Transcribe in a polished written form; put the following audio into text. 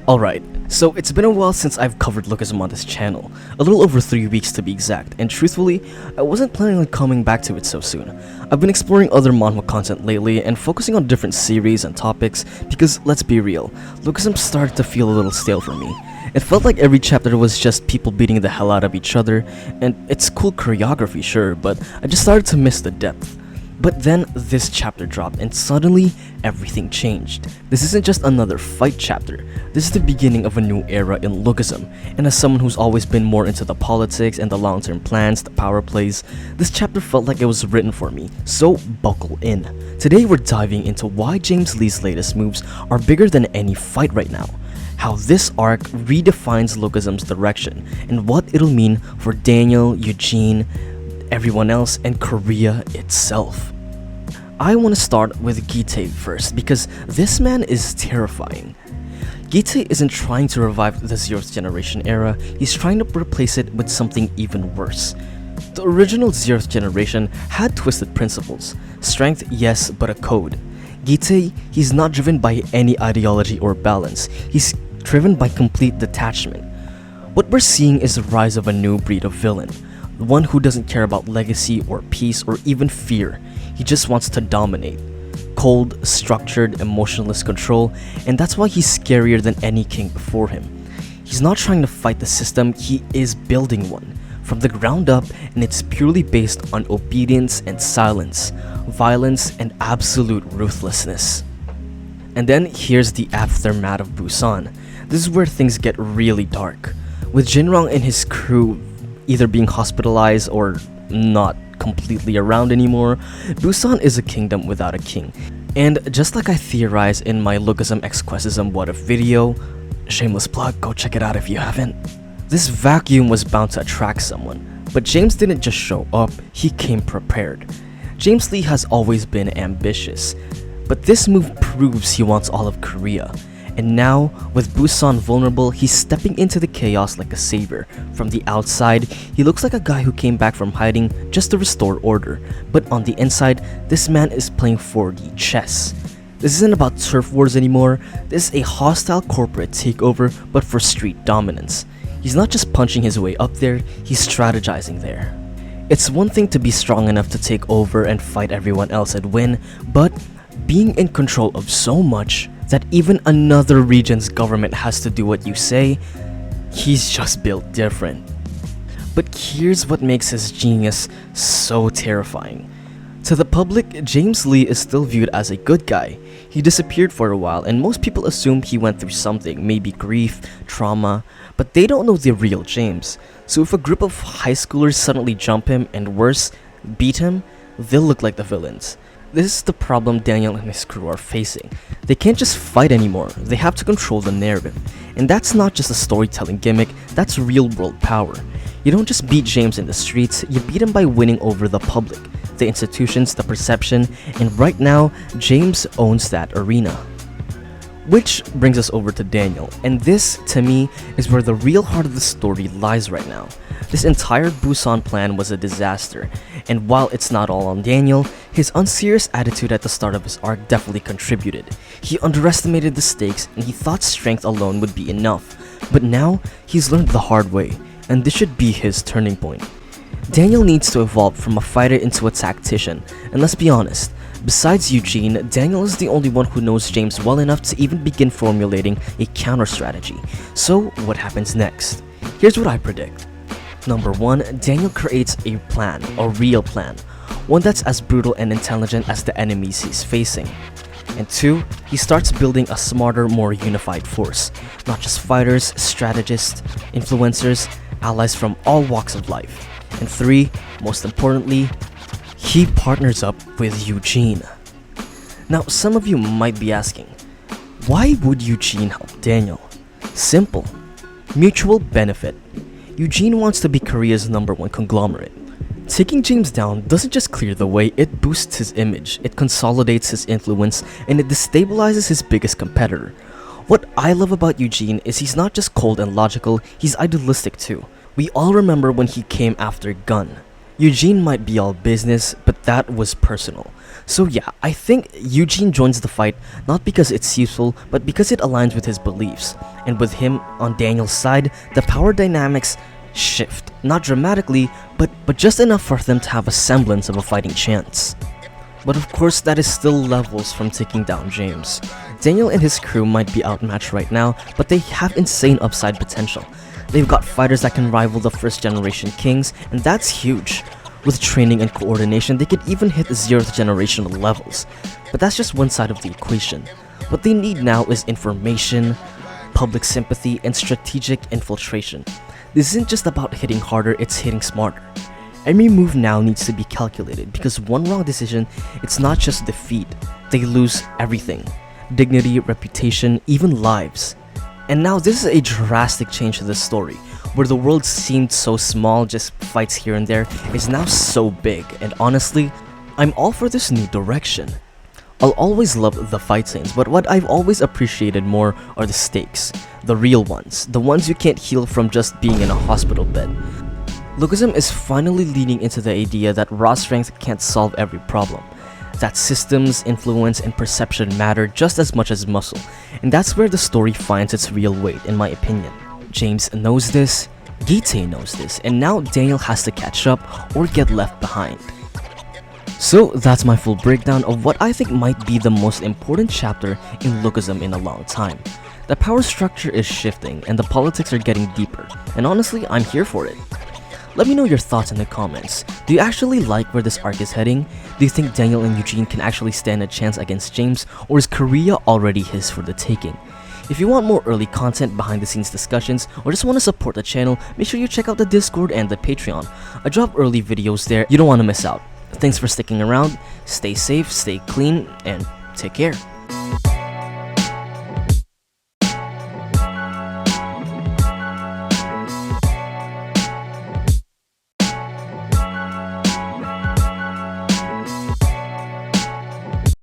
Alright, so it's been a while since I've covered Lookism on this channel, a little over 3 weeks to be exact, and truthfully, I wasn't planning on coming back to it so soon. I've been exploring other manhwa content lately and focusing on different series and topics because, let's be real, Lookism started to feel a little stale for me. It felt like every chapter was just people beating the hell out of each other, and it's cool choreography, sure, but I just started to miss the depth. But then this chapter dropped and suddenly everything changed. This isn't just another fight chapter, this is the beginning of a new era in Lookism, and as someone who's always been more into the politics and the long-term plans, the power plays, this chapter felt like it was written for me, so buckle in. Today we're diving into why James Lee's latest moves are bigger than any fight right now, how this arc redefines Lookism's direction, and what it'll mean for Daniel, Eugene, everyone else, and Korea itself. I want to start with Gite first because this man is terrifying. Gite isn't trying to revive the Zeroth Generation era, he's trying to replace it with something even worse. The original Zeroth Generation had twisted principles. Strength, yes, but a code. Gite, he's not driven by any ideology or balance, he's driven by complete detachment. What we're seeing is the rise of a new breed of villain. One who doesn't care about legacy or peace or even fear, he just wants to dominate. Cold, structured, emotionless control, and that's why he's scarier than any king before him. He's not trying to fight the system, he is building one, from the ground up, and it's purely based on obedience and silence, violence and absolute ruthlessness. And then here's the aftermath of Busan. This is where things get really dark, with Jinrang and his crew either being hospitalized or not completely around anymore. Busan is a kingdom without a king. And just like I theorized in my Lookism x Questism What If video, shameless plug, go check it out if you haven't, this vacuum was bound to attract someone. But James didn't just show up, he came prepared. James Lee has always been ambitious, but this move proves he wants all of Korea. And now, with Busan vulnerable, he's stepping into the chaos like a savior. From the outside, he looks like a guy who came back from hiding just to restore order. But on the inside, this man is playing 4D chess. This isn't about turf wars anymore, this is a hostile corporate takeover but for street dominance. He's not just punching his way up there, he's strategizing there. It's one thing to be strong enough to take over and fight everyone else and win, but being in control of so much that even another region's government has to do what you say, he's just built different. But here's what makes his genius so terrifying. To the public, James Lee is still viewed as a good guy. He disappeared for a while and most people assume he went through something, maybe grief, trauma, but they don't know the real James. So if a group of high schoolers suddenly jump him and worse, beat him, they'll look like the villains. This is the problem Daniel and his crew are facing. They can't just fight anymore, they have to control the narrative. And that's not just a storytelling gimmick, that's real world power. You don't just beat James in the streets, you beat him by winning over the public, the institutions, the perception, and right now, James owns that arena. Which brings us over to Daniel, and this, to me, is where the real heart of the story lies right now. This entire Busan plan was a disaster, and while it's not all on Daniel, his unserious attitude at the start of his arc definitely contributed. He underestimated the stakes and he thought strength alone would be enough, but now he's learned the hard way, and this should be his turning point. Daniel needs to evolve from a fighter into a tactician, and let's be honest, besides Eugene, Daniel is the only one who knows James well enough to even begin formulating a counter strategy. So what happens next? Here's what I predict. Number 1, Daniel creates a plan, a real plan, one that's as brutal and intelligent as the enemies he's facing. And 2, he starts building a smarter, more unified force, not just fighters, strategists, influencers, allies from all walks of life. And 3, most importantly, he partners up with Eugene. Now, some of you might be asking, why would Eugene help Daniel? Simple. Mutual benefit. Eugene wants to be Korea's #1 conglomerate. Taking James down doesn't just clear the way, it boosts his image, it consolidates his influence, and it destabilizes his biggest competitor. What I love about Eugene is he's not just cold and logical, he's idealistic too. We all remember when he came after Gun. Eugene might be all business, but that was personal. So yeah, I think Eugene joins the fight not because it's useful, but because it aligns with his beliefs. And with him on Daniel's side, the power dynamics shift. Not dramatically, but just enough for them to have a semblance of a fighting chance. But of course, that is still levels from taking down James. Daniel and his crew might be outmatched right now, but they have insane upside potential. They've got fighters that can rival the first generation kings, and that's huge. With training and coordination, they could even hit the 0th generation levels. But that's just one side of the equation. What they need now is information, public sympathy, and strategic infiltration. This isn't just about hitting harder, it's hitting smarter. Every move now needs to be calculated, because one wrong decision, it's not just defeat. They lose everything. Dignity, reputation, even lives. And now this is a drastic change to the story, where the world seemed so small, just fights here and there, is now so big, and honestly, I'm all for this new direction. I'll always love the fight scenes, but what I've always appreciated more are the stakes. The real ones, the ones you can't heal from just being in a hospital bed. Lookism is finally leaning into the idea that raw strength can't solve every problem. That systems, influence, and perception matter just as much as muscle, and that's where the story finds its real weight, in my opinion. James knows this, Gite knows this, and now Daniel has to catch up or get left behind. So that's my full breakdown of what I think might be the most important chapter in Lookism in a long time. The power structure is shifting, and the politics are getting deeper, and honestly, I'm here for it. Let me know your thoughts in the comments. Do you actually like where this arc is heading? Do you think Daniel and Eugene can actually stand a chance against James, or is Korea already his for the taking? If you want more early content, behind the scenes discussions, or just want to support the channel, make sure you check out the Discord and the Patreon. I drop early videos there, you don't want to miss out. Thanks for sticking around, stay safe, stay clean, and take care.